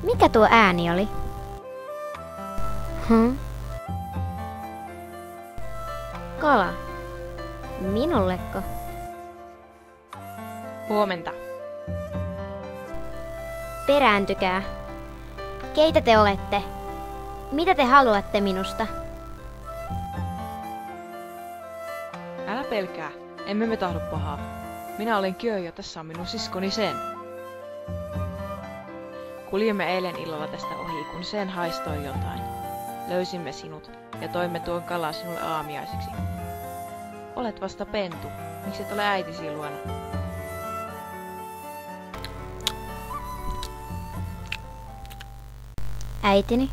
Mikä tuo ääni oli? Kala. Minulleko? Huomenta. Perääntykää. Keitä te olette? Mitä te haluatte minusta? Älä pelkää, emme me tahdo pahaa. Minä olen Kyo ja tässä on minun siskoni Sen. Kuljimme eilen illalla tästä ohi, kun Sen haistoi jotain. Löysimme sinut ja toimme tuon kalan sinulle aamiaiseksi. Olet vasta pentu. Miksi et ole äitisi luona? Äitini?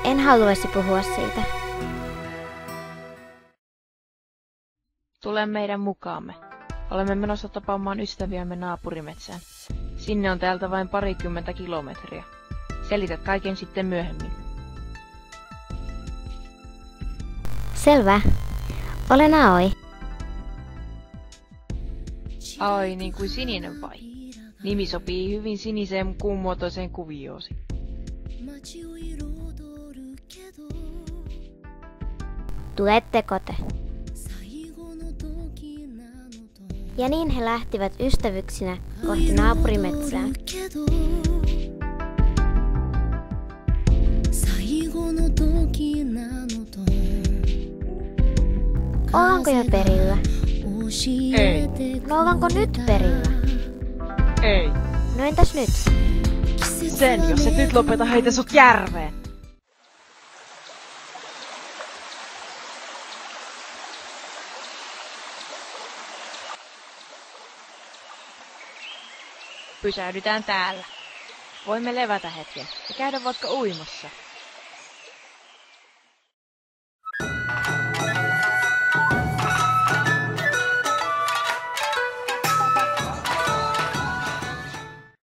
En haluaisi puhua siitä. Tule meidän mukaamme. Olemme menossa tapaamaan ystäviämme naapurimetsään. Sinne on täältä vain 20 kilometriä. Selität kaiken sitten myöhemmin. Selvä. Olen Aoi. Aoi niin kuin sininen vai? Nimi sopii hyvin siniseen kuumuotoiseen kuvioosi. Tuletteko te? Ja niin he lähtivät ystävyksinä kohti naapurimetsää. Ollaanko jo perillä? Ei. No ollaanko nyt perillä? Ei. No entäs nyt? Sen, jos et nyt lopeta, heitä sut järveen. Pysähdytään täällä. Voimme levätä hetken ja käydä vaikka uimassa.